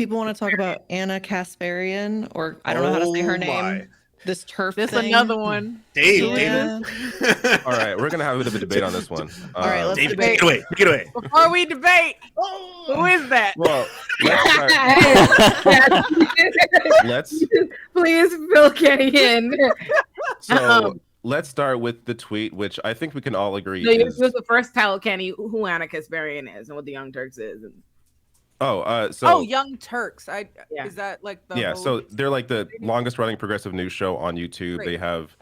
people want to talk about Anna Kasparian, or I don't know how to say her name. This turf This thing. another one. Dave. All right, we're gonna have a bit of a debate on this one. All right, let's Dave, debate. take it away. Before we debate, who is that? Well, let's Please fill Kenny in. so let's start with the tweet, which I think we can all agree. This was the first tell Kenny who Anna Kasparian is and what the Young Turks is. Young Turks. Is that like the so they're like the longest running progressive news show on YouTube. Great. They have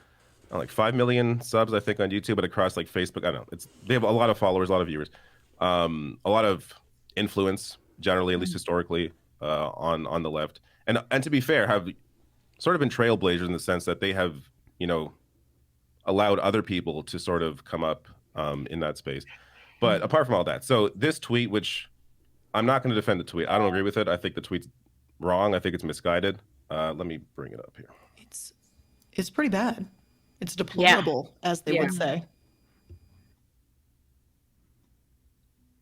like 5 million subs, I think, on YouTube, but across like Facebook, I don't know. They have a lot of followers, a lot of viewers, a lot of influence, generally, at least historically, on the left. And to be fair, have sort of been trailblazers in the sense that they have, allowed other people to sort of come up in that space. But apart from all that, so this tweet, which I'm not going to defend the tweet. I don't agree with it. I think the tweet's wrong. I think it's misguided. Let me bring it up here. It's pretty bad. It's deplorable, as they would say.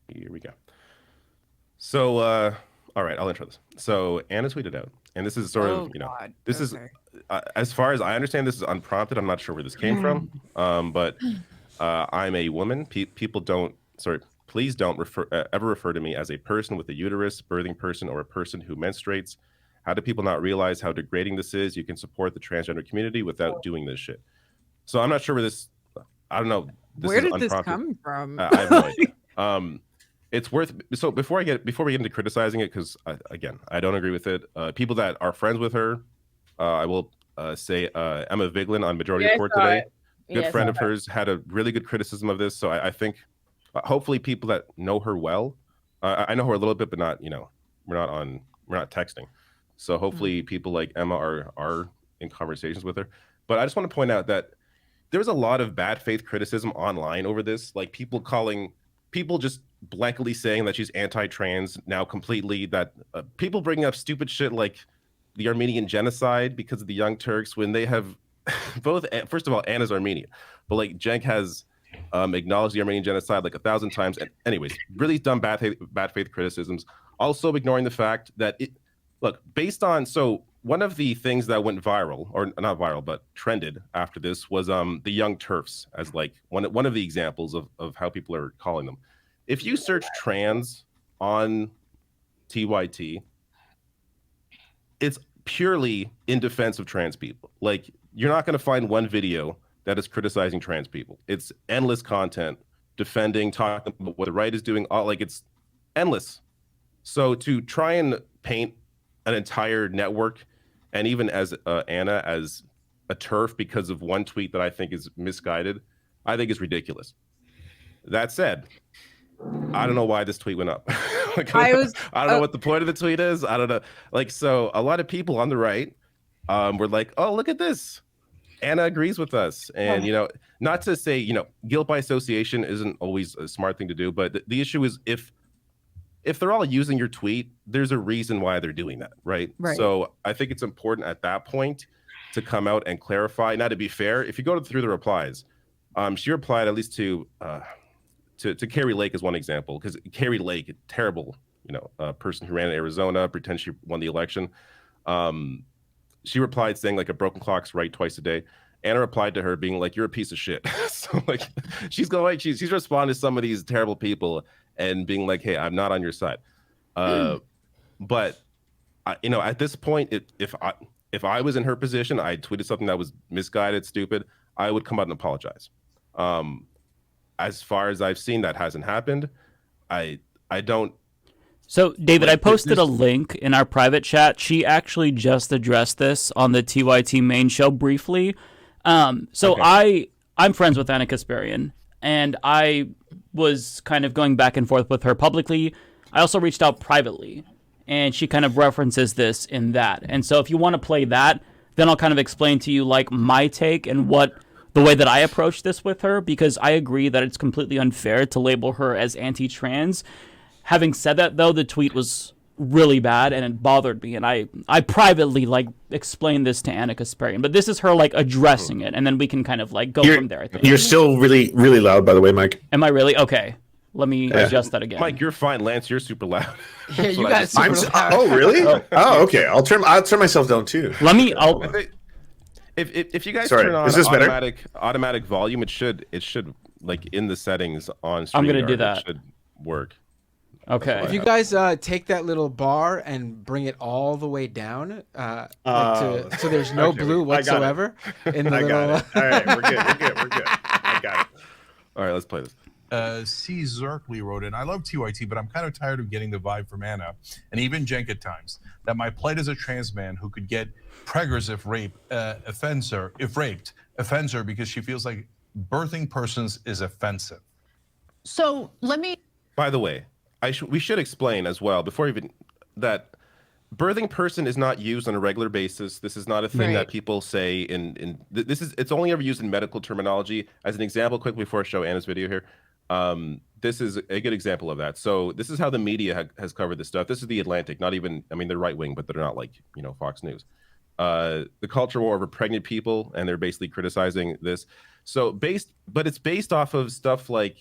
Here we go. So, all right, I'll intro this. So Anna tweeted out, and this is sort of, this is, as far as I understand, this is unprompted. I'm not sure where this came from, but I'm a woman. People don't, please don't ever refer to me as a person with a uterus, birthing person, or a person who menstruates. How do people not realize how degrading this is? You can support the transgender community without doing this shit. So I'm not sure where this, I don't know. Where did this come from? I have no idea. It's worth, so before we get into criticizing it, because again, I don't agree with it. People that are friends with her, I will say Emma Vigeland on Majority Report today, good friend of hers, had a really good criticism of this. So I think hopefully people that know her well, I know her a little bit, but not, we're not texting. So hopefully people like Emma are in conversations with her. But I just want to point out that there's a lot of bad faith criticism online over this, like people just blankly saying that she's anti-trans now completely, that people bringing up stupid shit like the Armenian genocide because of the Young Turks, when they have both, first of all, Anna's Armenian, but like Cenk has acknowledged the Armenian genocide like 1,000 times. And anyways, really dumb bad faith criticisms. Also ignoring the fact that based on, so one of the things that went viral, or not viral, but trended after this was the Young Turfs as like one of the examples of how people are calling them. If you search trans on TYT, it's purely in defense of trans people. Like, you're not going to find one video that is criticizing trans people. It's endless content talking about what the right is doing. It's endless. So to try and paint an entire network, and even as Anna as a turf because of one tweet that I think is misguided, I think is ridiculous. That said, I don't know why this tweet went up. I don't know what the point of the tweet is. I don't know. So a lot of people on the right were like, oh, look at this. Anna agrees with us. And, not to say, guilt by association isn't always a smart thing to do. But the issue is if they're all using your tweet, there's a reason why they're doing that. Right. So I think it's important at that point to come out and clarify. Now, to be fair, if you go through the replies, she replied at least to Carrie Lake as one example, because Carrie Lake, a terrible, person who ran in Arizona, pretends she won the election. She replied saying like a broken clock's right twice a day. Anna replied to her being like, you're a piece of shit. So she's responding to some of these terrible people and being like, hey, I'm not on your side. But at this point, if I was in her position, I tweeted something that was misguided, stupid, I would come out and apologize. As far as I've seen, that hasn't happened. I don't. So, David, I posted a link in our private chat. She actually just addressed this on the TYT main show briefly. Okay. I'm friends with Anna Kasparian, and I was kind of going back and forth with her publicly. I also reached out privately, and she kind of references this in that. And so if you want to play that, then I'll kind of explain to you like my take and the way that I approach this with her, because I agree that it's completely unfair to label her as anti-trans. Having said that, though, the tweet was really bad and it bothered me, and I privately explained this to Anna Kasparian, but this is her addressing it, and then we can kind of go from there. I think you're still really, really loud, by the way, Mike. Am I really? Okay. Let me adjust that again. Mike, you're fine. Lance, you're super loud. Yeah, you guys super loud. Oh, really? Oh, okay. I'll turn myself down too. If you guys Sorry, turn on is this automatic volume, it should like in the settings on StreamYard, I'm gonna do that. It should work. Okay. If you guys take that little bar and bring it all the way down, so there's no blue whatsoever in the little. All right, we're good. I got it. All right, let's play this. C. Zerkley wrote in, I love TYT, but I'm kind of tired of getting the vibe from Anna, and even Jenk at times, that my plight as a trans man who could get preggers if raped offends her because she feels like birthing persons is offensive. So let me. By the way, we should explain as well before even that birthing person is not used on a regular basis. This is not a thing that people say it's only ever used in medical terminology. As an example, quickly before I show Anna's video here, this is a good example of that. So this is how the media has covered this stuff. This is the Atlantic, not even, I mean, they're right wing, but they're not like, Fox News. The culture war over pregnant people, and they're basically criticizing this. So but it's based off of stuff like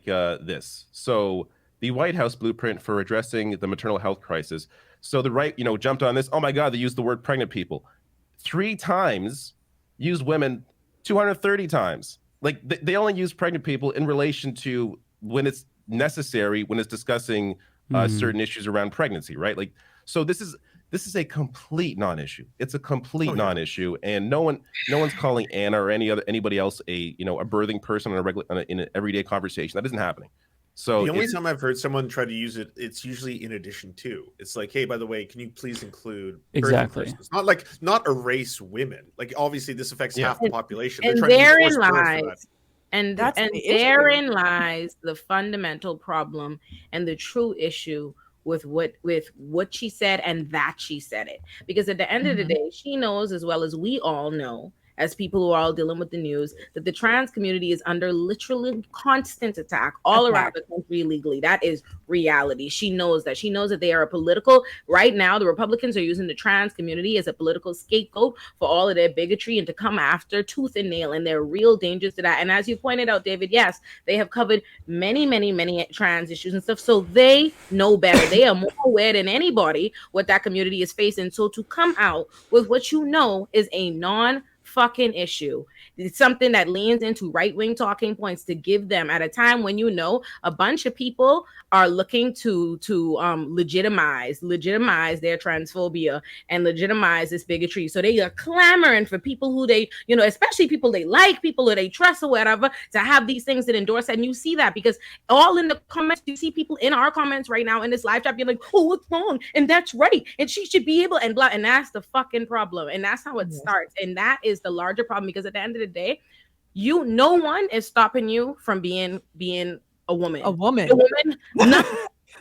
this. So the White House blueprint for addressing the maternal health crisis. So the right, jumped on this. Oh my God, they used the word pregnant people 3 times, used women 230 times. Like they only use pregnant people in relation to when it's necessary, when it's discussing certain issues around pregnancy, right? Like, so this is a complete non-issue. It's a complete non-issue, and no one's calling Anna or anybody else a birthing person in an everyday conversation. That isn't happening. So the only time I've heard someone try to use it, it's usually in addition to. It's like, hey, by the way, can you please include exactly? Not erase women. Like obviously this affects half the population. And therein lies, and therein lies the fundamental problem and the true issue with what she said and that she said it. Because at the end of the day, she knows as well as we all know, as people who are all dealing with the news, that the trans community is under literally constant attack all around the country illegally. That is reality. She knows that. She knows that they are a political, right now, the Republicans are using the trans community as a political scapegoat for all of their bigotry and to come after tooth and nail, and there are real dangers to that. And as you pointed out, David, yes, they have covered many, many, many trans issues and stuff, so they know better. They are more aware than anybody what that community is facing. So to come out with what is a non-fucking issue, it's something that leans into right-wing talking points to give them at a time when a bunch of people are looking to legitimize their transphobia and legitimize this bigotry. So they are clamoring for people who they, especially people they like, people who they trust or whatever, to have these things that endorse. And you see that because all in the comments, you see people in our comments right now in this live chat being like, oh, what's wrong? And that's right. And she should be able and blah. And that's the fucking problem. And that's how it starts. And that is the larger problem, because at the end of the day, no one is stopping you from being a woman.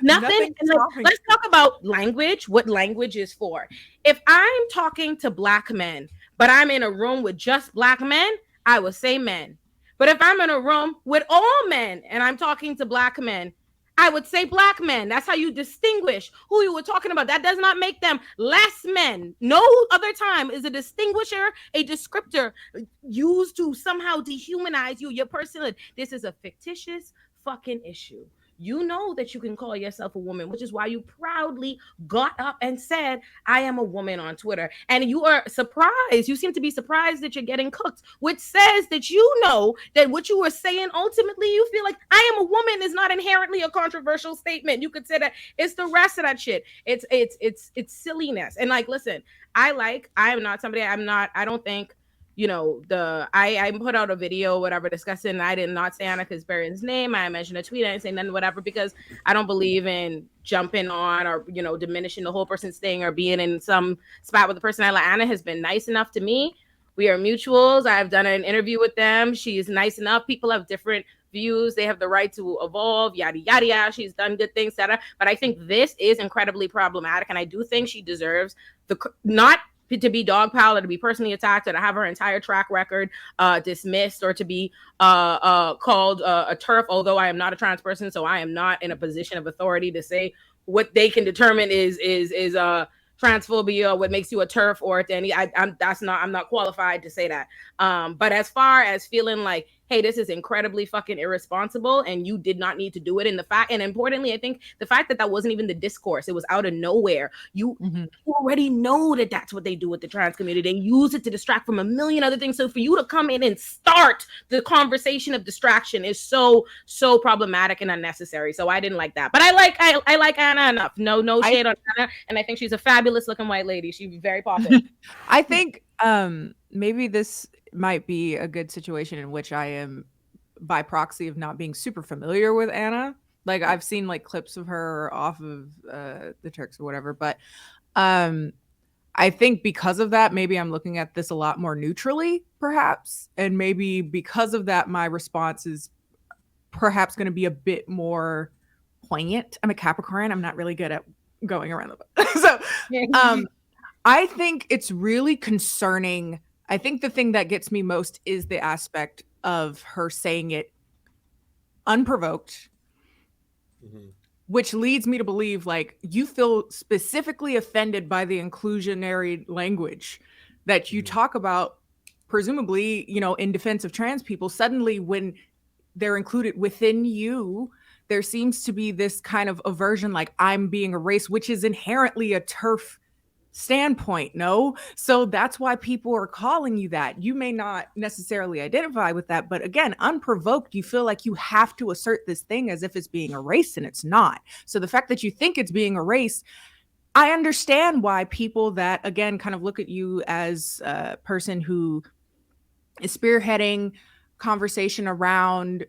Nothing. Let's talk about language, what language is for. If I'm talking to Black men, but I'm in a room with just Black men, I would say men. But if I'm in a room with all men and I'm talking to Black men, I would say Black men. That's how you distinguish who you were talking about. That does not make them less men. No other time is a distinguisher, a descriptor used to somehow dehumanize you, your personhood. This is a fictitious fucking issue. You know that you can call yourself a woman, which is why you proudly got up and said, I am a woman on Twitter. And you are surprised. You seem to be surprised that you're getting cooked, which says that you know that what you were saying, ultimately, you feel like I am a woman is not inherently a controversial statement. You could say that it's the rest of that shit. It's silliness. And like, listen, I don't think, I put out a video, whatever, discussing, and I did not say Anna Kasparian's name. I mentioned a tweet. I didn't say nothing, whatever, because I don't believe in jumping on or, diminishing the whole person's thing or being in some spot with the person I like. Anna has been nice enough to me. We are mutuals. I've done an interview with them. She's nice enough. People have different views. They have the right to evolve, yada, yada, yada. She's done good things, etc. But I think this is incredibly problematic. And I do think she deserves not to be dogpiled or to be personally attacked or to have her entire track record dismissed or to be called a TERF, although I am not a trans person, so I am not in a position of authority to say what they can determine is transphobia, or what makes you a TERF or any. I'm not qualified to say that. But as far as feeling like hey, this is incredibly fucking irresponsible and you did not need to do it. And importantly, I think the fact that wasn't even the discourse, it was out of nowhere. You already know that that's what they do with the trans community. They use it to distract from a million other things. So for you to come in and start the conversation of distraction is so problematic and unnecessary. So I didn't like that. But I like Anna enough. No shade on Anna. And I think she's a fabulous looking white lady. She's very popular. I think maybe this might be a good situation in which I am by proxy of not being super familiar with Anna. Like I've seen like clips of her off of the Turks or whatever, but I think because of that, maybe I'm looking at this a lot more neutrally, perhaps. And maybe because of that, my response is perhaps going to be a bit more poignant. I'm a Capricorn. I'm not really good at going around the so I think it's really concerning. I think the thing that gets me most is the aspect of her saying it unprovoked, which leads me to believe like you feel specifically offended by the inclusionary language that you talk about, presumably, you know, in defense of trans people. Suddenly when they're included within you, there seems to be this kind of aversion, like I'm being erased, which is inherently a TERF standpoint. No, so that's why people are calling you that. You may not necessarily identify with that, but again, unprovoked, you feel like you have to assert this thing as if it's being erased, and it's not. So the fact that you think it's being erased, I understand why people that again kind of look at you as a person who is spearheading conversation around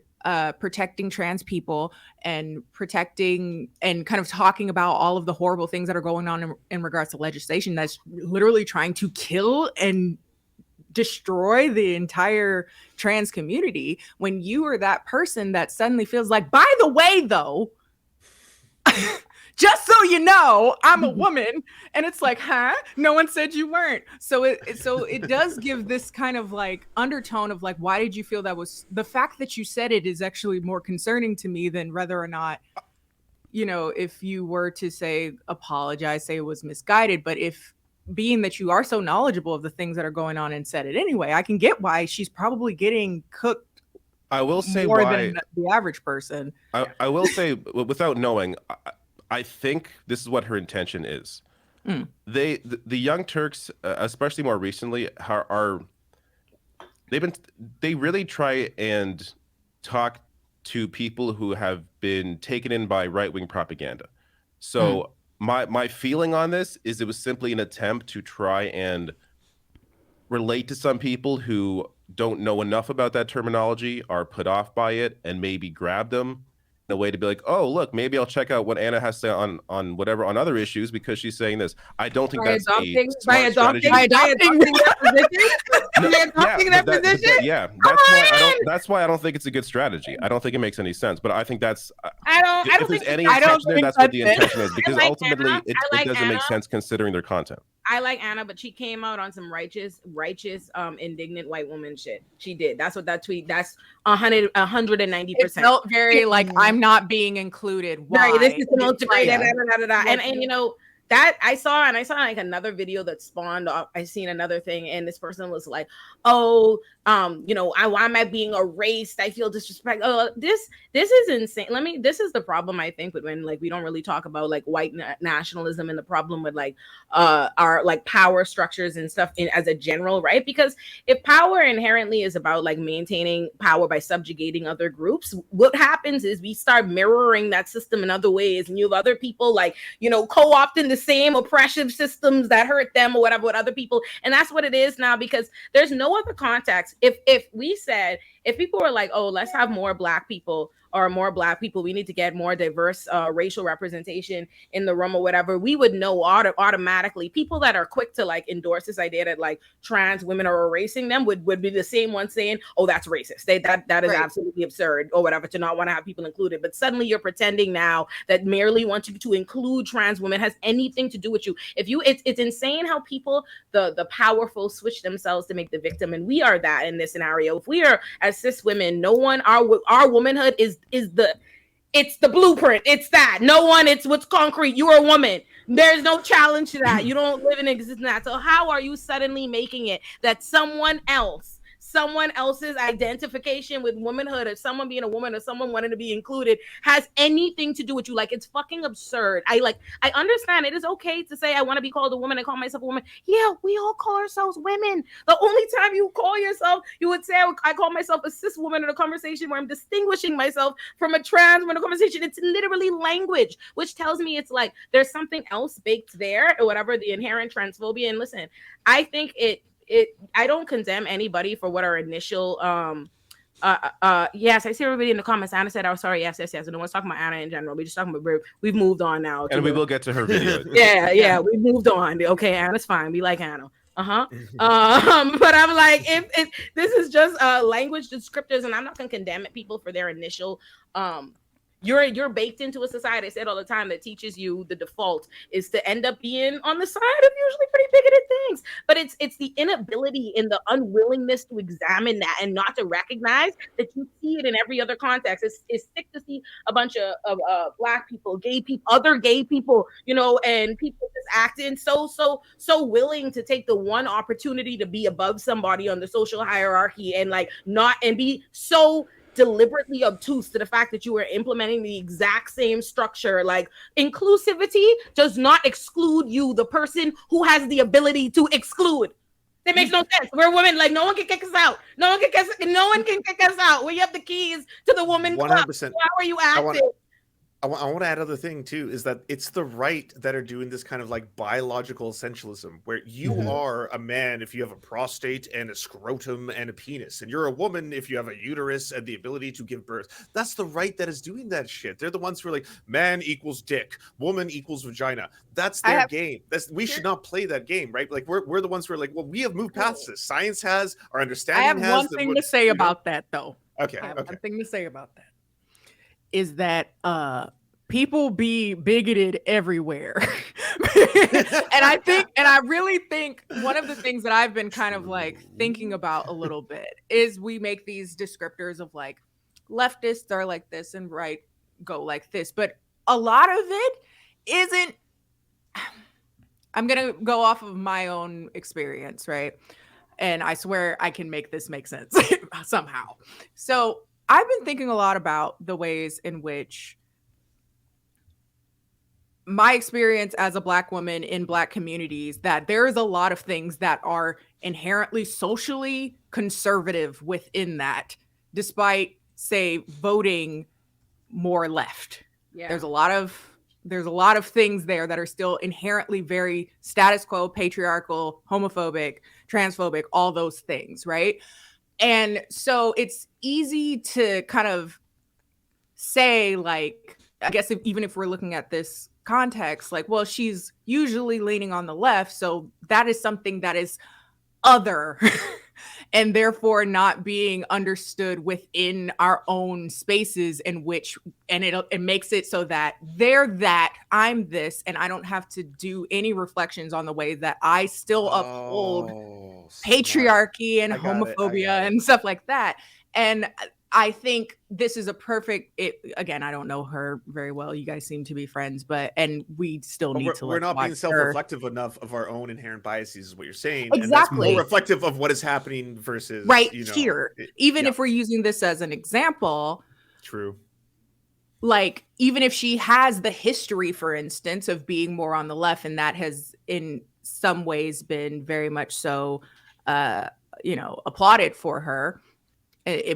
protecting trans people and protecting and kind of talking about all of the horrible things that are going on in regards to legislation that's literally trying to kill and destroy the entire trans community. When you are that person that suddenly feels like, by the way, though, just so you know, I'm a woman, and it's like, huh? No one said you weren't. So it does give this kind of like undertone of like, why did you feel that was the fact that you said it is actually more concerning to me than whether or not, you know, if you were to say apologize, say it was misguided. But if being that you are so knowledgeable of the things that are going on and said it anyway, I can get why she's probably getting cooked. I will say more why, than the average person. I will say without knowing. I think this is what her intention is. The Young Turks, especially more recently, they really try and talk to people who have been taken in by right-wing propaganda. So my feeling on this is it was simply an attempt to try and relate to some people who don't know enough about that terminology, are put off by it, and maybe grab them a way to be like, oh, look, maybe I'll check out what Anna has to say on whatever on other issues because she's saying this. I don't think that's a smart strategy. By adopting their position. Yeah, that's why I don't think it's a good strategy. I don't think it makes any sense. But I think that's if there's any intention there, that's what the intention is, because ultimately it doesn't make sense considering their content. I like Anna, but she came out on some righteous, indignant white woman shit. She did. That's what that tweet. That's 190%. It felt very like I'm not being included. Why? Right, this is the most great. And you know that I saw like another video that spawned off. I seen another thing, and this person was like, "Oh, you know, why am I being erased? I feel disrespect." Oh, this is insane. This is the problem I think with when like we don't really talk about like white nationalism and the problem with like our like power structures and stuff as a general, right? Because if power inherently is about like maintaining power by subjugating other groups, what happens is we start mirroring that system in other ways, and you have other people like, you know, co-opting the same oppressive systems that hurt them or whatever with other people. And that's what it is now, because there's no other context. If people were like, oh, let's have more black people, we need to get more diverse racial representation in the room or whatever, we would know automatically. People that are quick to like endorse this idea that like trans women are erasing them would be the same ones saying, oh, that's racist. That is absolutely absurd or whatever to not want to have people included. But suddenly you're pretending now that merely wanting to include trans women has anything to do with you. It's insane how people, the powerful, switch themselves to make the victim, and we are that in this scenario. If we are as cis women, no one, our womanhood is it's the blueprint. It's that. No one, it's what's concrete. You're a woman. There's no challenge to that. You don't live and exist in that. So how are you suddenly making it that someone else someone else's identification with womanhood, or someone being a woman, or someone wanting to be included, has anything to do with you. Like, it's fucking absurd. I understand it is okay to say I want to be called a woman and call myself a woman. Yeah, we all call ourselves women. The only time you call yourself, you would say I call myself a cis woman in a conversation where I'm distinguishing myself from a trans woman in a conversation. It's literally language, which tells me it's like there's something else baked there, or whatever, the inherent transphobia. And listen, I think I don't condemn anybody for what our initial yes, I see everybody in the comments. Anna said, "Oh, sorry, yes. No one's talking about Anna in general. We're just talking about we've moved on now, and we will get to her video. yeah, we moved on. Okay, Anna's fine. We like Anna. But I'm like, if this is just language descriptors, and I'm not gonna condemn people for their initial you're baked into a society, I said all the time, that teaches you the default is to end up being on the side of usually pretty bigoted things. But it's the inability and the unwillingness to examine that and not to recognize that you see it in every other context. It's sick to see a bunch of Black people, gay people, other gay people, and people just acting so willing to take the one opportunity to be above somebody on the social hierarchy and be so deliberately obtuse to the fact that you are implementing the exact same structure. Like, inclusivity does not exclude you, the person who has the ability to exclude. It makes no sense. We're women. Like, no one can kick us out. No one can kick us out. We have the keys to the woman club. 100%. How are you acting? I want to add other thing too, is that it's the right that are doing this kind of like biological essentialism, where you are a man if you have a prostate and a scrotum and a penis, and you're a woman if you have a uterus and the ability to give birth. That's the right that is doing that shit. They're the ones who are like, man equals dick, woman equals vagina. That's their game. We should not play that game, right? Like, we're the ones who are like, well, we have moved past this. Science has, our understanding has. I have one thing to say about that, though. Okay. I have one thing to say about that. Is that people be bigoted everywhere. and I really think one of the things that I've been kind of like thinking about a little bit is we make these descriptors of like leftists are like this and right go like this, but a lot of it isn't. I'm gonna go off of my own experience, right? And I swear I can make this make sense somehow. So I've been thinking a lot about the ways in which my experience as a Black woman in Black communities, that there is a lot of things that are inherently socially conservative within that, despite, say, voting more left. Yeah. There's a lot of things there that are still inherently very status quo, patriarchal, homophobic, transphobic, all those things, right? And so it's easy to kind of say, like, I guess even if we're looking at this context, like, well, she's usually leaning on the left, so that is something that is other and therefore not being understood within our own spaces, in which, and it makes it so that they're that, I'm this, and I don't have to do any reflections on the way that I still uphold patriarchy and homophobia and stuff like that. And I think this is a perfect, again, I don't know her very well. You guys seem to be friends, and we still need to. We're not being self-reflective enough of our own inherent biases, is what you're saying. Exactly. And that's more reflective of what is happening versus here. Even if we're using this as an example. True. Like, even if she has the history, for instance, of being more on the left, and that has in some ways been very much so, applauded for her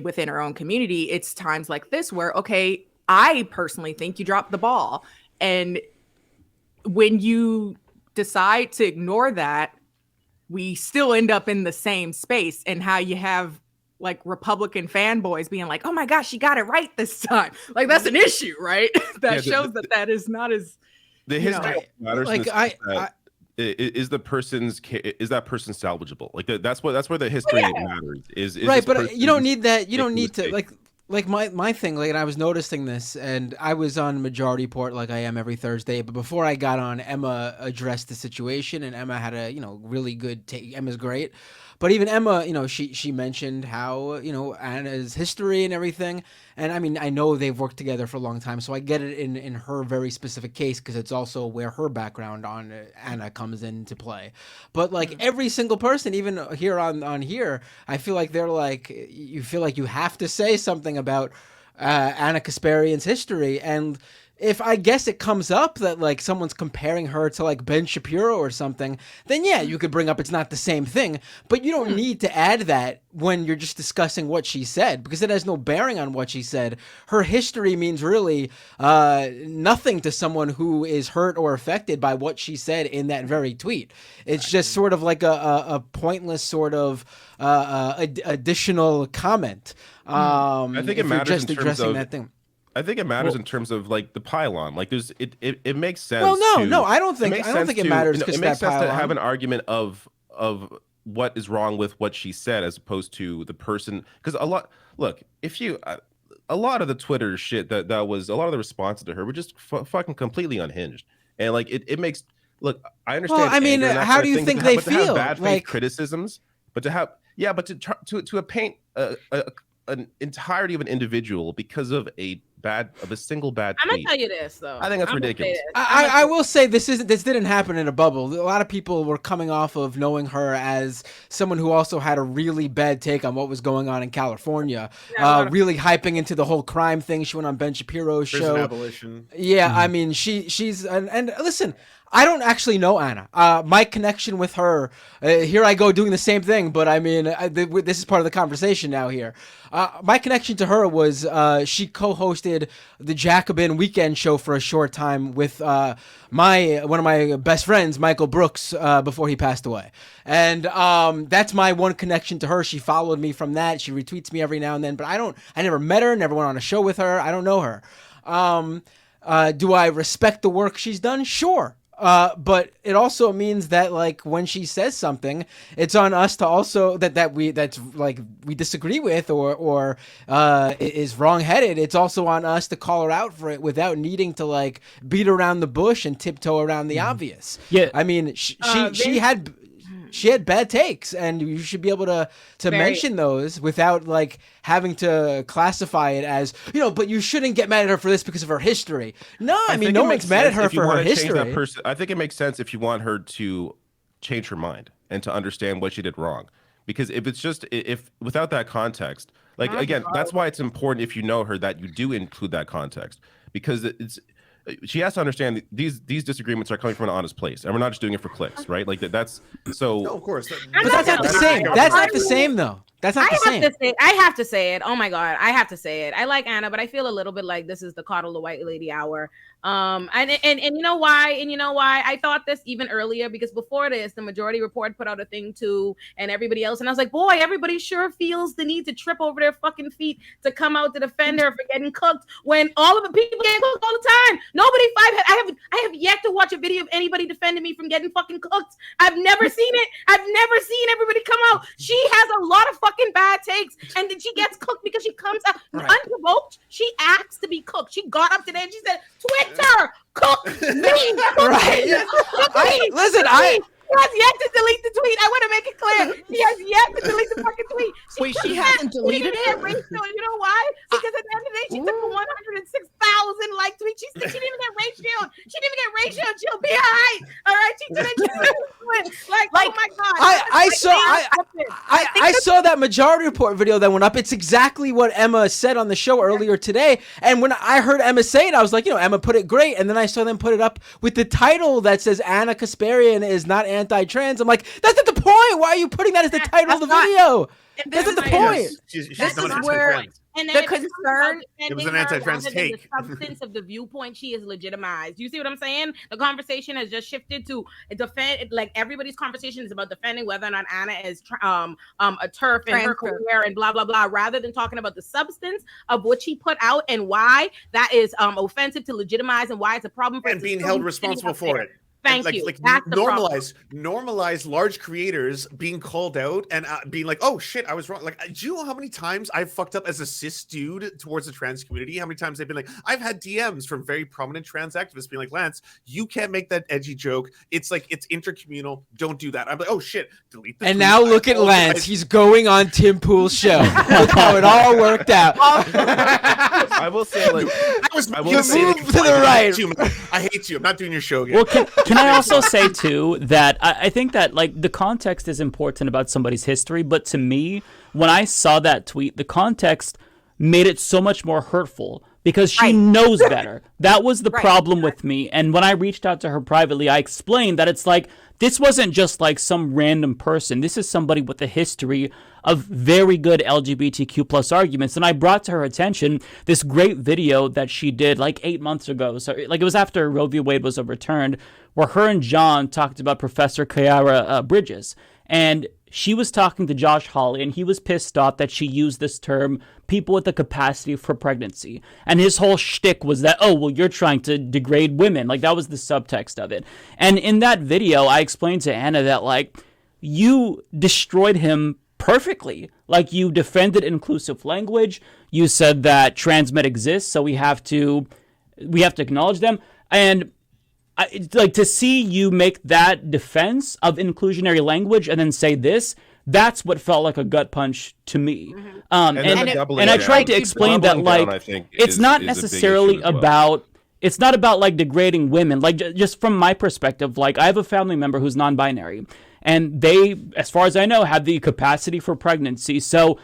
within her own community, it's times like this where, okay, I personally think you dropped the ball. And when you decide to ignore that, we still end up in the same space, and how you have like Republican fanboys being like, oh my gosh, she got it right this time. Like, that's an issue, right? That shows that is not as the history matters. Like, is that person salvageable? Like, that's where the history matters. Is right, but you don't need that. You don't need to like my thing. Like, and I was noticing this, and I was on Majority Report like I am every Thursday. But before I got on, Emma addressed the situation, and Emma had a really good take. Emma's great. But even Emma, she mentioned how, Anna's history and everything. And I mean, I know they've worked together for a long time, so I get it in her very specific case, because it's also where her background on Anna comes into play. But like every single person, even here on here, I feel like they're like, you feel like you have to say something about Anna Kasparian's history. And if I guess it comes up that like someone's comparing her to like Ben Shapiro or something, then yeah, you could bring up it's not the same thing. But you don't need to add that when you're just discussing what she said, because it has no bearing on what she said. Her history means really nothing to someone who is hurt or affected by what she said in that very tweet. It's just sort of like a pointless sort of additional comment. I think it matters just in terms addressing of that thing. I think it matters in terms of like the pylon. Like it makes sense. Well, no, I don't think it matters. It makes sense to have an argument of what is wrong with what she said, as opposed to the person. Because a lot of the Twitter shit that was a lot of the responses to her were just fucking completely unhinged, and like it makes. Look, I understand. Well, I mean, how do you think they feel? To have bad faith criticisms, but to paint an entirety of an individual because of a single bad tweet. I'm gonna tell you this though. I think that's ridiculous. I will say this didn't happen in a bubble. A lot of people were coming off of knowing her as someone who also had a really bad take on what was going on in California, really hyping into the whole crime thing. She went on Ben Shapiro's show. Abolition. Yeah, I mean, she's and listen, I don't actually know Anna. My connection with her, here I go doing the same thing, but I mean, this is part of the conversation now here. My connection to her was she co-hosted the Jacobin Weekend show for a short time with one of my best friends, Michael Brooks, before he passed away. And that's my one connection to her. She followed me from that. She retweets me every now and then, but I never met her, never went on a show with her. I don't know her. Do I respect the work she's done? Sure. But it also means that like when she says something, it's on us to also that's like we disagree with or is wrongheaded. It's also on us to call her out for it without needing to like beat around the bush and tiptoe around the obvious. Yeah, I mean she had bad takes, and you should be able to mention those without like having to classify it as, but you shouldn't get mad at her for this because of her history. No, I mean, no one's mad at her for her history. I think it makes sense if you want her to change her mind and to understand what she did wrong. Because if without that context, like again, that's why it's important if you know her that you do include that context, because she has to understand these disagreements are coming from an honest place, and we're not just doing it for clicks, right? Like that's so. No, of course, but that's not the same. That's not the same, though. That's not the same. I have to say it. Oh my God, I have to say it. I like Anna, but I feel a little bit like this is the coddle the white lady hour. And you know why? And you know why I thought this even earlier, because before this, the Majority Report put out a thing too, and everybody else, and I was like, boy, everybody sure feels the need to trip over their fucking feet to come out to defend her for getting cooked when all of the people get cooked all the time. I have yet to watch a video of anybody defending me from getting fucking cooked. I've never seen it. I've never seen everybody come out. She has a lot of fucking bad takes, and then she gets cooked because she comes out unprovoked. She asks to be cooked. She got up today and she said, Twitter, cook me. Right. She has yet to delete the tweet. I want to make it clear. She has yet to delete the fucking tweet. She hasn't deleted it? You know why? Because at the end of the day, she took a 106,000 like tweet. She didn't even get ratioed. She didn't even get ratioed. She'll be all right. All right. She didn't do it. Like, oh my God. I saw that Majority Report video that went up. It's exactly what Emma said on the show earlier today. And when I heard Emma say it, I was like, Emma put it great. And then I saw them put it up with the title that says Anna Kasparian is not anti-trans. I'm like, that's not the point. Why are you putting that as the title of the video? That's not the point. She's this not is where And the concern, it was an anti-trans take. The substance of the viewpoint, she is legitimized. You see what I'm saying? The conversation has just shifted to defend. Like everybody's conversation is about defending whether or not Anna is a TERF in her career and blah blah blah, rather than talking about the substance of what she put out and why that is offensive to legitimize and why it's a problem for and being held responsible for it. Thank like, you. Like That's the problem. normalize large creators being called out and being like, oh shit, I was wrong. Like, do you know how many times I've fucked up as a cis dude towards the trans community? How many times they've been like, I've had DMs from very prominent trans activists being like, Lance, you can't make that edgy joke. It's like, it's intercommunal. Don't do that. I'm like, oh shit, delete the And tweet. now look at Lance. He's going on Tim Pool's show. Look how it all worked out. I will say, like, move to the right. I hate you. I'm not doing your show again. Well, can I also say too that I think that like the context is important about somebody's history, but to me, when I saw that tweet, the context made it so much more hurtful because she knows better. That was the problem with me. And when I reached out to her privately, I explained that it's like, this wasn't just like some random person. This is somebody with a history of very good LGBTQ plus arguments. And I brought to her attention this great video that she did like 8 months ago. So like it was after Roe v. Wade was overturned, where her and John talked about Professor Kiara Bridges. And she was talking to Josh Hawley, and he was pissed off that she used this term, people with the capacity for pregnancy. And his whole shtick was that, oh, well, you're trying to degrade women. Like, that was the subtext of it. And in that video, I explained to Anna that, like, you destroyed him perfectly. Like, you defended inclusive language. You said that trans men exist, so we have to acknowledge them. And like, to see you make that defense of inclusionary language and then say this, that's what felt like a gut punch to me. And I tried to explain that, like, it's not necessarily about, it's not about like degrading women. Like, just from my perspective, like, I have a family member who's non-binary, and they, as far as I know, have the capacity for pregnancy. So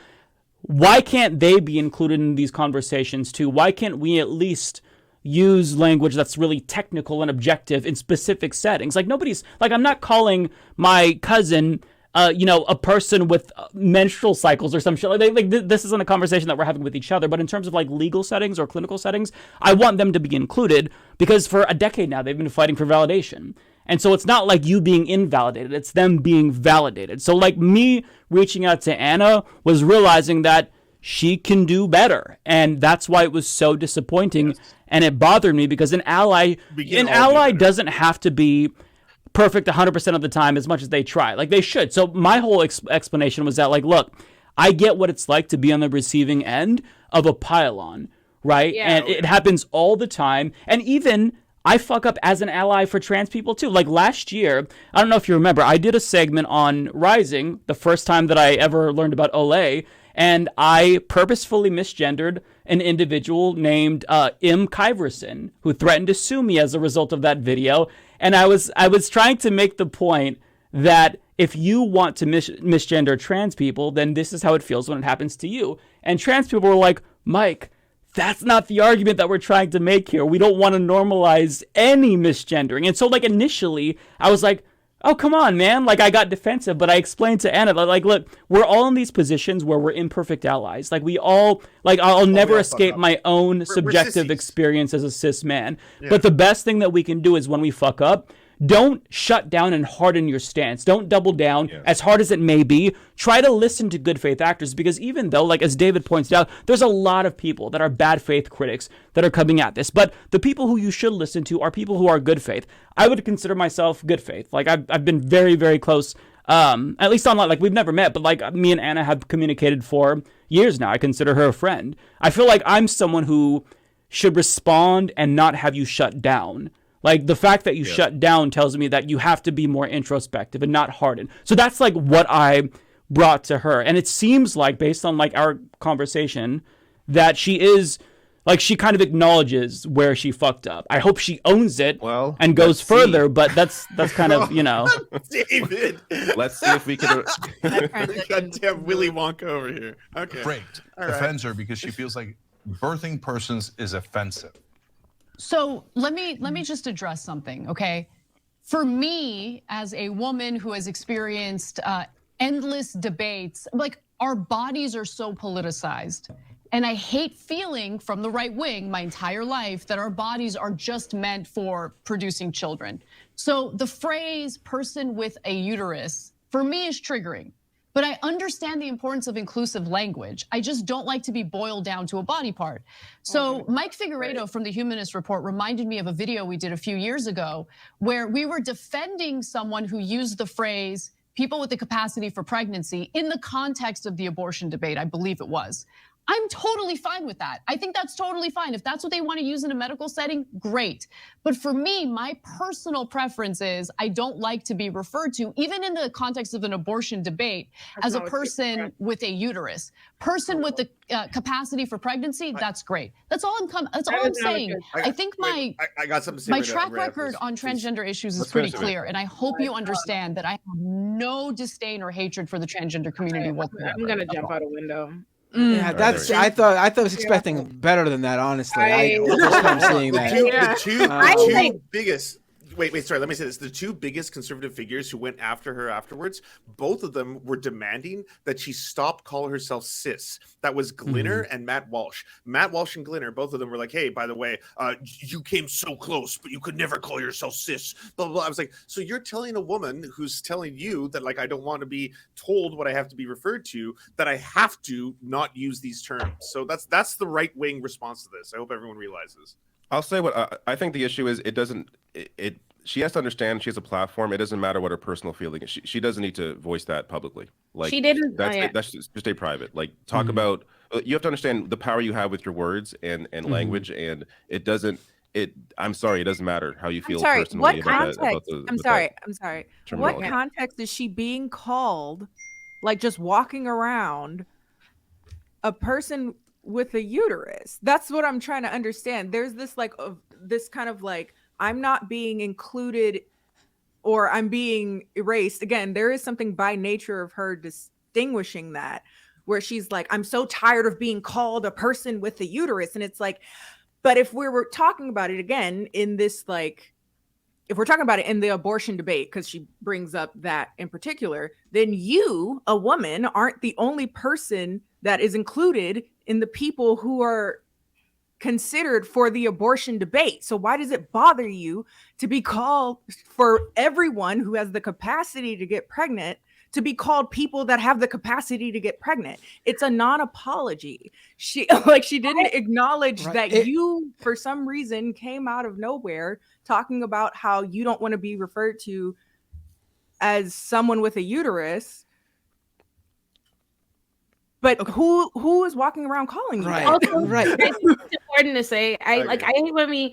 why can't they be included in these conversations too? Why can't we at least use language that's really technical and objective in specific settings? Like, nobody's, like, I'm not calling my cousin, a person with menstrual cycles or some shit. Like, this isn't a conversation that we're having with each other, but in terms of like legal settings or clinical settings, I want them to be included because for a decade now, they've been fighting for validation. And so it's not like you being invalidated, it's them being validated. So like, me reaching out to Anna was realizing that she can do better. And that's why it was so disappointing. Yes. And it bothered me because an ally doesn't have to be perfect 100% of the time as much as they try. Like, they should. So my whole explanation was that, like, look, I get what it's like to be on the receiving end of a pile-on, right? Yeah, and it happens all the time. And even I fuck up as an ally for trans people too. Like, last year, I don't know if you remember, I did a segment on Rising, the first time that I ever learned about Olay, and I purposefully misgendered an individual named Im Kyverson, who threatened to sue me as a result of that video. And I was trying to make the point that if you want to misgender trans people, then this is how it feels when it happens to you. And trans people were like, Mike, that's not the argument that we're trying to make here. We don't want to normalize any misgendering. And so, like, initially, I was like, oh, come on, man. Like, I got defensive, but I explained to Anna, like, look, we're all in these positions where we're imperfect allies. Like, we all, like, I'll never escape my own subjective experience as a cis man. Yeah. But the best thing that we can do is when we fuck up, don't shut down and harden your stance. Don't double down, as hard as it may be. Try to listen to good faith actors, because even though, like, as David points out, there's a lot of people that are bad faith critics that are coming at this. But the people who you should listen to are people who are good faith. I would consider myself good faith. Like, I've been very, very close, at least online. Like, we've never met, but like, me and Anna have communicated for years now. I consider her a friend. I feel like I'm someone who should respond and not have you shut down. Like, the fact that you shut down tells me that you have to be more introspective and not hardened. So that's, like, what I brought to her. And it seems like, based on, like, our conversation, that she is, like, she kind of acknowledges where she fucked up. I hope she owns it and goes further, but that's kind of, you know. David! Let's see if we can... Goddamn Willy Wonka over here. Okay. Raped offends her because she feels like birthing persons is offensive. So let me just address something, okay? For me, as a woman who has experienced endless debates, like, our bodies are so politicized. And I hate feeling from the right wing my entire life that our bodies are just meant for producing children. So the phrase person with a uterus, for me, is triggering. But I understand the importance of inclusive language. I just don't like to be boiled down to a body part. So Mike Figueiredo from the Humanist Report reminded me of a video we did a few years ago where we were defending someone who used the phrase people with the capacity for pregnancy in the context of the abortion debate, I believe it was. I'm totally fine with that. I think that's totally fine. If that's what they want to use in a medical setting, great. But for me, my personal preference is I don't like to be referred to, even in the context of an abortion debate, as a person with a uterus. Person with the capacity for pregnancy, that's great. That's all I'm saying. I think I got something to say my right now. track record on transgender issues is pretty clear, and I hope you understand that I have no disdain or hatred for the transgender community whatsoever. I'm gonna jump out a window. Yeah, that's. I thought I was expecting better than that. Honestly, first time seeing that. The two biggest. Wait, sorry, let me say this. The two biggest conservative figures who went after her afterwards, both of them were demanding that she stop calling herself cis. That was Glinner and Matt Walsh. Matt Walsh and Glinner, both of them were like, hey, by the way, you came so close, but you could never call yourself cis. Blah, blah, blah. I was like, so you're telling a woman who's telling you that, like, I don't want to be told what I have to be referred to, that I have to not use these terms. So that's the right-wing response to this. I hope everyone realizes. I'll say what I think the issue is. She has to understand she has a platform. It doesn't matter what her personal feeling is. She doesn't need to voice that publicly. Like she didn't. That's just stay private. Like talk about. You have to understand the power you have with your words and language, and it doesn't. I'm sorry, it doesn't matter how you feel personally. What context? I'm sorry. What terminology. context is she being called? Like just walking around a person with a uterus? That's what I'm trying to understand. There's this this kind of like, I'm not being included or I'm being erased. Again, there is something by nature of her distinguishing that, where she's like, I'm so tired of being called a person with a uterus. And it's like, but if we were talking about it again in this, like, if we're talking about it in the abortion debate, because she brings up that in particular, then you, a woman, aren't the only person that is included in the people who are considered for the abortion debate. So why does it bother you to be called, for everyone who has the capacity to get pregnant, to be called people that have the capacity to get pregnant? It's a non-apology. She didn't acknowledge that you, for some reason, came out of nowhere talking about how you don't want to be referred to as someone with a uterus. But who is walking around calling you? Right. Also, Right. It's important to say. I hate when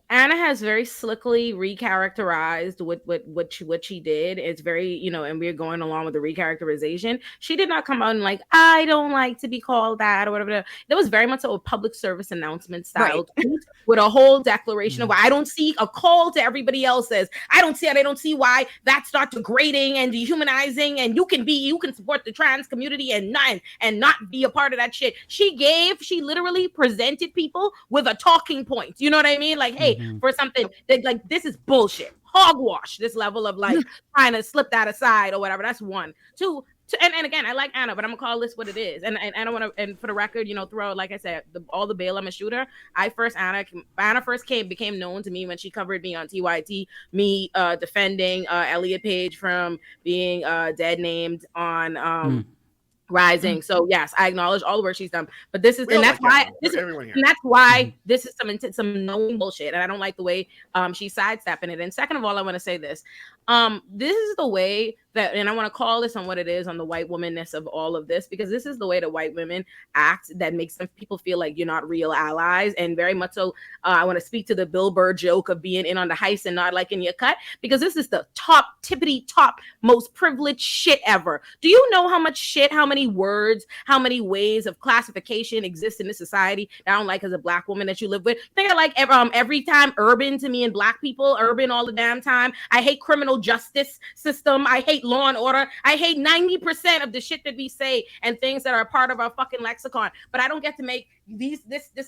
Anna has very slickly recharacterized what she did. It's very, and we're going along with the recharacterization. She did not come out and like, I don't like to be called that or whatever. That was very much a public service announcement style tweet with a whole declaration of why I don't see a call to everybody else says, I don't see why that's not degrading and dehumanizing, and you can support the trans community and not be a part of that shit. She literally presented people with a talking point. You know what I mean? Like, hey, for something that, like, this is bullshit, hogwash, this level of like trying to slip that aside or whatever. That's one. Two, and again, I like Anna, but I'm gonna call this what it is. And I don't want to, and for the record, throw, like I said, all the bail, I'm a shooter. Anna first became known to me when she covered me on TYT, me defending Elliot Page from being dead named on Rising. So yes, I acknowledge all the work she's done, but this is, and that's why this is some knowing bullshit, and I don't like the way she's sidestepping it. And second of all, I want to say this is the way that, and I want to call this on what it is, on the white womanness of all of this, because this is the way that white women act that makes some people feel like you're not real allies. And very much so, I want to speak to the Bill Burr joke of being in on the heist and not liking your cut, because this is the tippity top most privileged shit ever. Do you know how much shit, how many words, how many ways of classification exist in this society that I don't like as a black woman that you live with? I think I like every time urban to me and black people, urban all the damn time. I hate criminal justice system. I hate law and order. I hate 90% of the shit that we say and things that are a part of our fucking lexicon. But I don't get to make this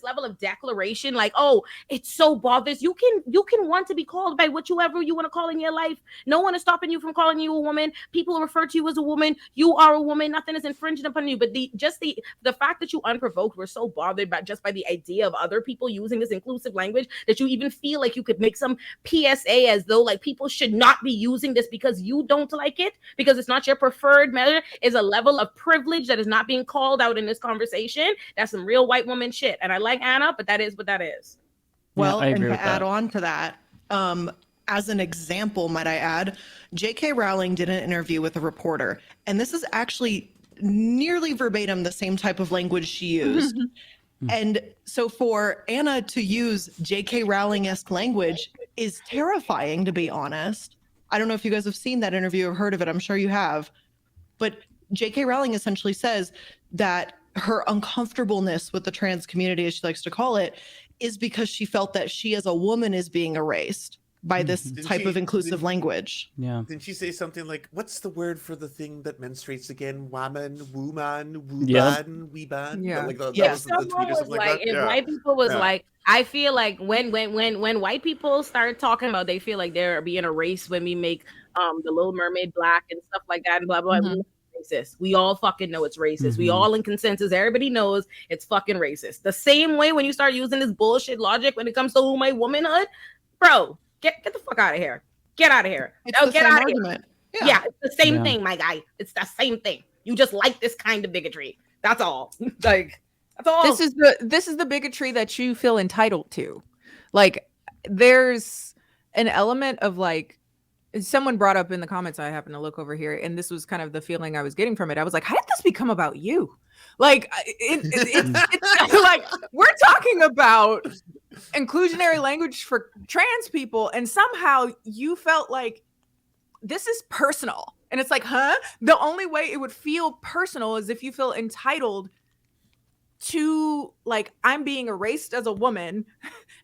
level of declaration like, oh, it's so bothers. You can want to be called by whatever you want to call in your life. No one is stopping you from calling you a woman. People refer to you as a woman. You are a woman. Nothing is infringing upon you. But the fact that you unprovoked were so bothered by the idea of other people using this inclusive language that you even feel like you could make some PSA as though like people should not be using this because you don't like it, because it's not your preferred measure, is a level of privilege that is not being called out in this conversation. That's some real white woman shit. And I like Anna, but that is what that is. Well, I and agree to with add that. on to that, as an example, might I add, J.K. Rowling did an interview with a reporter, and this is actually nearly verbatim the same type of language she used. And so for Anna to use J.K. Rowling-esque language is terrifying, to be honest. I don't know if you guys have seen that interview or heard of it. I'm sure you have. But J.K. Rowling essentially says that her uncomfortableness with the trans community, as she likes to call it, is because she felt that she as a woman is being erased by this type of inclusive language. Yeah. Didn't she say something like, what's the word for the thing that menstruates again? Woman, Yeah. weeban? Yeah. Like that Yeah. was the tweet or something like that. If Yeah. white people was Yeah. like, I feel like when white people start talking about, they feel like they're being erased when we make the Little Mermaid black and stuff like that and blah blah. Mhm. Racist. We all fucking know it's racist. We Mhm. all in consensus. Everybody knows it's fucking racist. The same way when you start using this bullshit logic when it comes to my womanhood, bro, get the fuck out of here. Get out of here. It's Oh, the get same out of here. argument. Yeah, it's the same Yeah. thing, my guy. It's the same thing. You just like this kind of bigotry. That's all. Like, that's all. This is the bigotry that you feel entitled to. Like, there's an element of like, someone brought up in the comments, I happen to look over here, and this was kind of the feeling I was getting from it. I was like, how did this become about you? Like, it's like, we're talking about inclusionary language for trans people, and somehow you felt like this is personal. And it's like, huh? The only way it would feel personal is if you feel entitled to, like, I'm being erased as a woman.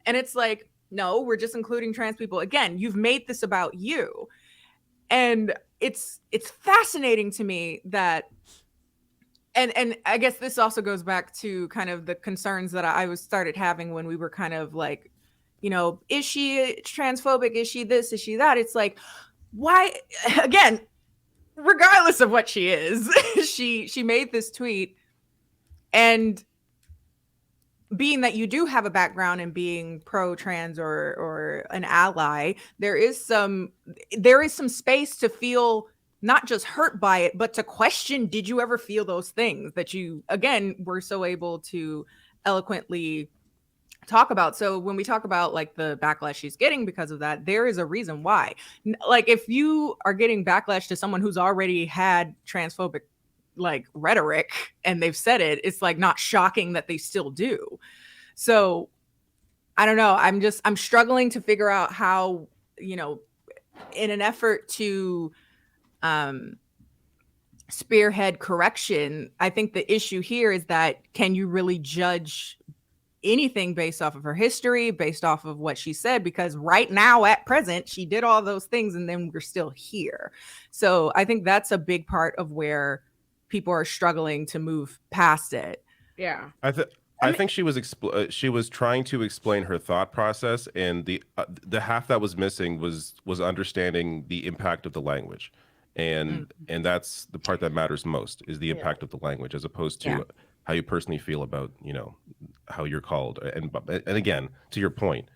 And it's like, no, we're just including trans people. Again, you've made this about you. And it's fascinating to me that, and I guess this also goes back to kind of the concerns that I was started having when we were kind of like, you know, is she transphobic? Is she this? Is she that? It's like, why, again, regardless of what she is, she made this tweet, and being that you do have a background in being pro-trans or an ally, there is some space to feel not just hurt by it, but to question, did you ever feel those things that you, again, were so able to eloquently talk about? So when we talk about like the backlash she's getting because of that, there is a reason why. Like, if you are getting backlash to someone who's already had transphobic like rhetoric and they've said it, it's like not shocking that they still do. So I don't know. I'm struggling to figure out how, you know, in an effort to spearhead correction, I think the issue here is that, can you really judge anything based off of her history, based off of what she said? Because right now at present, she did all those things and then we're still here. So I think that's a big part of where people are struggling to move past it. Yeah. I think she was trying to explain her thought process, and the half that was missing was understanding the impact of the language, and that's the part that matters most, is the impact of the language, as opposed to how you personally feel about, you know, how you're called. And again, to your point,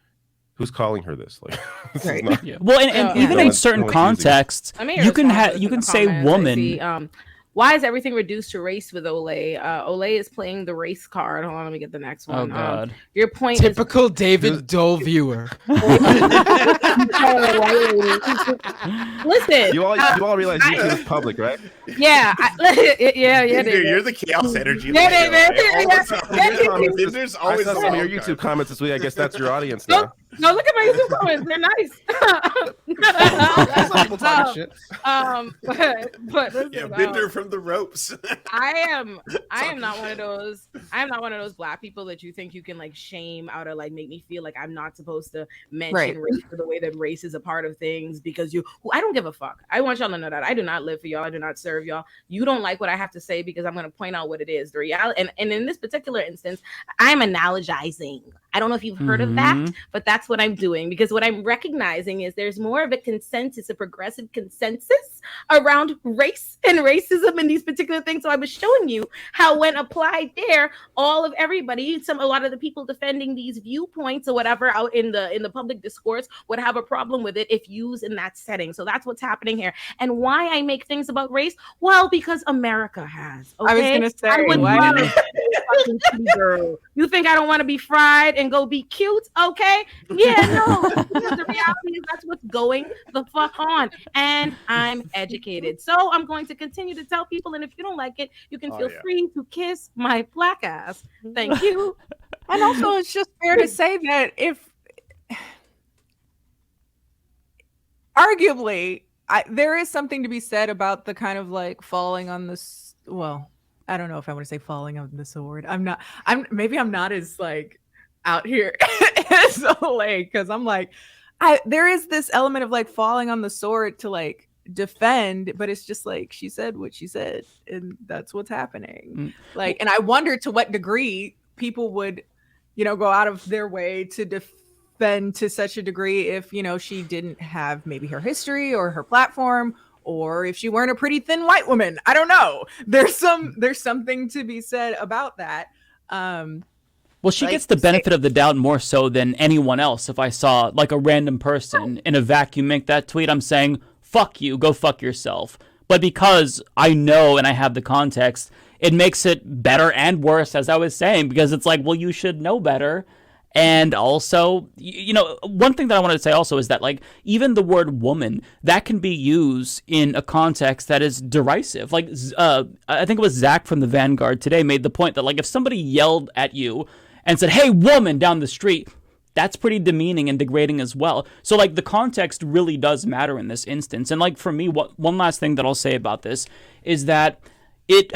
who's calling her this? Like, this is not, well, and even in certain contexts, you can say woman. Why is everything reduced to race with Olay? Olay is playing the race card. Hold on, let me get the next one. Oh God! Your point. Typical David Doe viewer. Listen, you all realize YouTube is public, right? Yeah, You're the chaos energy. There's always some of your YouTube comments this week. I guess that's your audience now. No, look at my YouTube comments. They're nice. Some people talking shit. But listen, yeah, Binder from the ropes. I am not one of those. I am not one of those black people that you think you can like shame out of, like make me feel like I'm not supposed to mention race or the way that race is a part of things, because I don't give a fuck. I want y'all to know that I do not live for y'all. I do not serve y'all. You don't like what I have to say because I'm going to point out what it is. The reality, and in this particular instance, I'm analogizing. I don't know if you've heard of that, but that's what I'm doing, because what I'm recognizing is there's more of a consensus, a progressive consensus around race and racism and these particular things. So I was showing you how when applied there, all of everybody, a lot of the people defending these viewpoints or whatever out in the public discourse would have a problem with it if used in that setting. So that's what's happening here. And why I make things about race? Well, because America has. Okay? I was gonna say, I would why? love fucking tea, girl. You think I don't want to be fried and go be cute? Okay. Yeah, no. Because the reality is that's what's going the fuck on. And I'm educated. So I'm going to continue to tell people. And if you don't like it, you can feel free to kiss my black ass. Thank you. And also, it's just fair to say that if arguably there is something to be said about the kind of like falling on this. Well, I don't know if I want to say falling on the sword. Maybe I'm not as like out here as like, because I'm like, there is this element of like falling on the sword to like defend, but it's just like she said what she said, and that's what's happening. Like, and I wonder to what degree people would, go out of their way to defend to such a degree if, she didn't have maybe her history or her platform, or if she weren't a pretty thin white woman. I don't know. There's something to be said about that. Well, she gets the benefit of the doubt more so than anyone else. If I saw like a random person in a vacuum make that tweet, I'm saying, fuck you, go fuck yourself. But because I know and I have the context, it makes it better and worse, as I was saying, because it's like, well, you should know better. And also, one thing that I wanted to say also is that, like, even the word woman, that can be used in a context that is derisive. Like, I think it was Zach from the Vanguard today made the point that, like, if somebody yelled at you and said, hey, woman, down the street, that's pretty demeaning and degrading as well. So, like, the context really does matter in this instance. And, like, for me, one last thing that I'll say about this is that it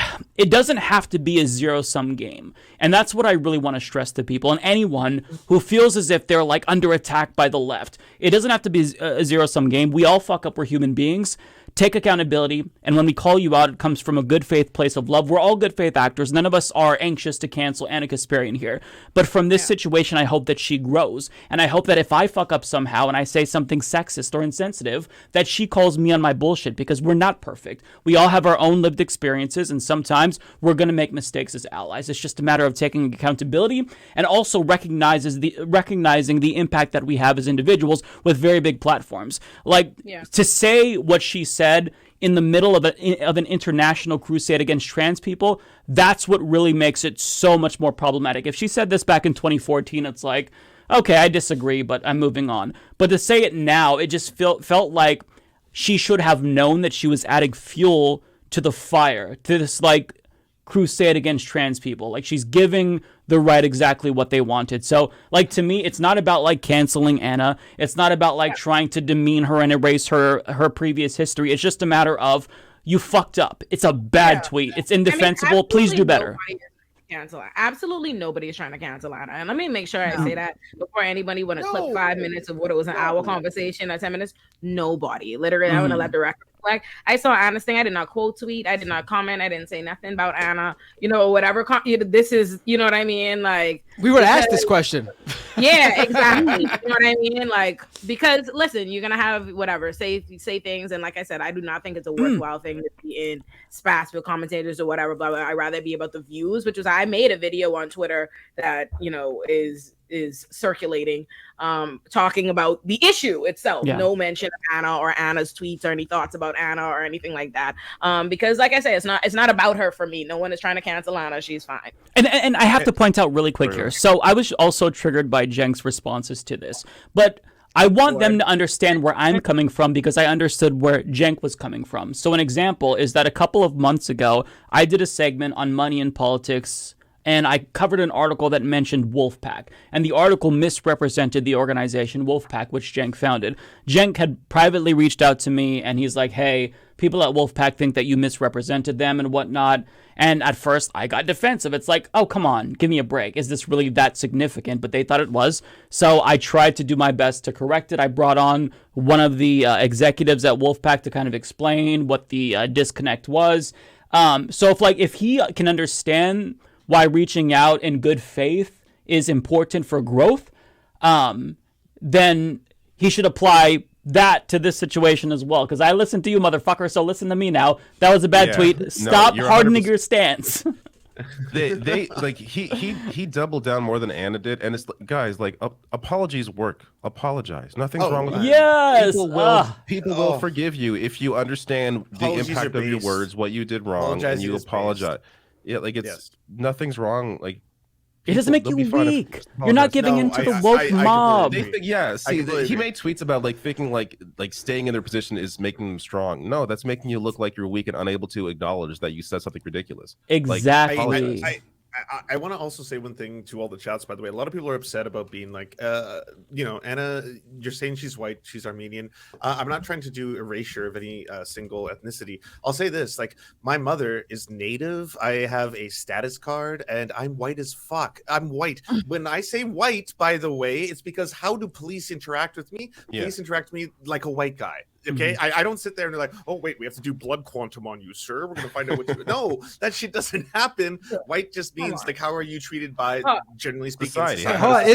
doesn't have to be a zero-sum game. And that's what I really want to stress to people and anyone who feels as if they're like under attack by the left. It doesn't have to be a zero-sum game. We all fuck up. We're human beings. Take accountability. And when we call you out, it comes from a good faith place of love. We're all good faith actors. None of us are anxious to cancel Anna Kasparian here. But from this situation, I hope that she grows. And I hope that if I fuck up somehow and I say something sexist or insensitive, that she calls me on my bullshit, because we're not perfect. We all have our own lived experiences, and sometimes we're going to make mistakes as allies. It's just a matter of taking accountability and also recognizing the impact that we have as individuals with very big platforms. Like, to say what she said in the middle of an international crusade against trans people, that's what really makes it so much more problematic. If she said this back in 2014, it's like, okay, I disagree, but I'm moving on. But to say it now, it just felt like she should have known that she was adding fuel to the fire, to this like crusade against trans people. Like, she's giving the right exactly what they wanted. So, like, to me, it's not about like canceling Anna. It's not about like trying to demean her and erase her previous history. It's just a matter of, you fucked up. It's a bad tweet. It's indefensible. Please do better. Cancel. Absolutely nobody is trying to cancel Anna. And let me make sure I say that before anybody want to clip 5 minutes of what it was an hour conversation or 10 minutes. Nobody. Literally, I want to let the record reflect. I saw Anna's thing. I did not quote tweet. I did not comment. I didn't say nothing about Anna. Whatever. This is, you know what I mean? Like, we would ask this question. Yeah, exactly. You know what I mean? Like, because listen, you're gonna have whatever say things, and like I said, I do not think it's a worthwhile thing to be in spats with commentators or whatever. Blah, blah. I'd rather be about the views, which was I made a video on Twitter that is circulating, talking about the issue itself. Yeah. No mention of Anna or Anna's tweets or any thoughts about Anna or anything like that. Because like I say, it's not about her for me. No one is trying to cancel Anna. She's fine. And I have to point out really quick here. So I was also triggered by Jenk's responses to this, but I want them to understand where I'm coming from, because I understood where Jenk was coming from. So an example is that a couple of months ago, I did a segment on money in politics, and I covered an article that mentioned Wolfpack, and the article misrepresented the organization Wolfpack, which Jenk founded. Jenk had privately reached out to me, and he's like, hey, people at Wolfpack think that you misrepresented them and whatnot. And at first, I got defensive. It's like, oh, come on, give me a break. Is this really that significant? But they thought it was. So I tried to do my best to correct it. I brought on one of the executives at Wolfpack to kind of explain what the disconnect was. So if he can understand why reaching out in good faith is important for growth, then he should apply that to this situation as well, because I listened to you, motherfucker, so listen to me now. That was a bad Yeah. tweet. No, Stop you're hardening 100%. your stance. They like he doubled down more than Anna did, and it's guys like apologies work. Apologize. Nothing's wrong with that. Yes. People will forgive you if you understand the Apologies impact are of your based. words, what you did wrong, and Apologizing you is apologize. Yeah, like it's nothing's wrong. Like It doesn't make they'll you be fine if weak. you You're not apologize. giving No, into the I woke completely mob. agree. Yeah, see, completely he agree. made tweets about like thinking like staying in their position is making them strong. No, that's making you look like you're weak and unable to acknowledge that you said something ridiculous. Exactly. apologize. I want to also say one thing to all the chats, by the way. A lot of people are upset about being like, Anna, you're saying she's white, she's Armenian. I'm not trying to do erasure of any single ethnicity. I'll say this, like, my mother is native. I have a status card, and I'm white as fuck. I'm white. When I say white, by the way, it's because how do police interact with me? Police interact with me like a white guy. Okay, I don't sit there and they're like, oh wait, we have to do blood quantum on you, sir. We're gonna find out what you. No, that shit doesn't happen. White just means like, how are you treated by, generally speaking, Society. society? Hold on,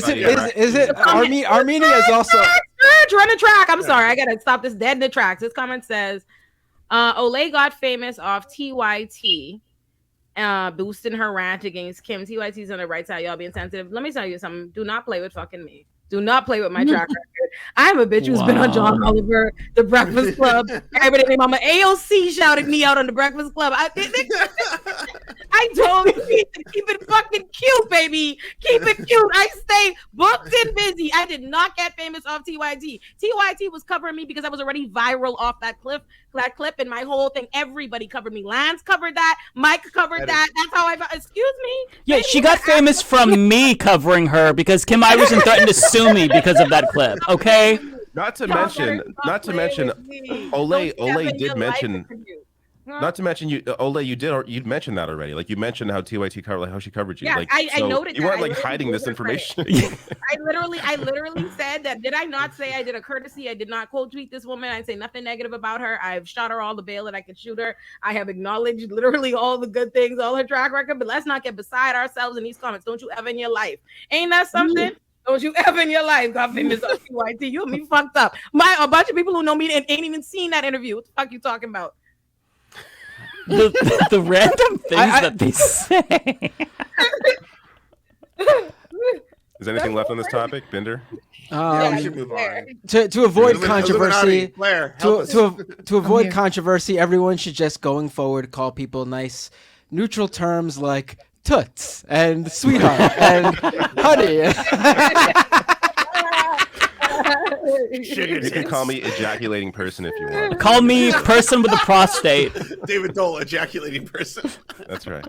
is it Armenia is also Run the track. I'm sorry, I gotta stop this dead in the tracks. This comment says, Olay got famous off TYT, boosting her rant against Kim. TYT's on the right side, y'all being sensitive. Let me tell you something. Do not play with fucking me. Do not play with my track record. I'm a bitch who's been on John Oliver, The Breakfast Club. Everybody named Mama AOC shouted me out on The Breakfast Club. I told you to keep it fucking cute, baby. Keep it cute. I stay booked and busy. I did not get famous off TYT. TYT was covering me because I was already viral off that clip, and my whole thing. Everybody covered me. Lance covered that. Mike covered that. That's how I. Excuse me. Yeah, she got famous from me covering her because Kim Iverson threatened to sue me because of that clip. Okay. Not to mention, Olay did mention. Not to mention Olay, you'd mentioned that already. Like you mentioned how TYT covered, like how she covered you. Yeah, like I noted you that. weren't like I hiding this information. I literally said that. Did I not say I did a courtesy? I did not quote tweet this woman. I say nothing negative about her. I've shot her all the bail that I could shoot her. I have acknowledged literally all the good things, all her track record. But let's not get beside ourselves in these comments. Don't you ever in your life? Ain't that something? Don't you ever in your life got famous on TYT? You and me fucked up. A bunch of people who know me and ain't even seen that interview. What the fuck you talking about? The random things that they say. Is anything left on this topic, Binder? We should move on. To avoid Illuminati, controversy, Blair, help us. to avoid controversy, everyone should just going forward call people nice, neutral terms like toots and sweetheart and honey. You can call me ejaculating person if you want. Call me person with a prostate. David Dole, ejaculating person. That's right.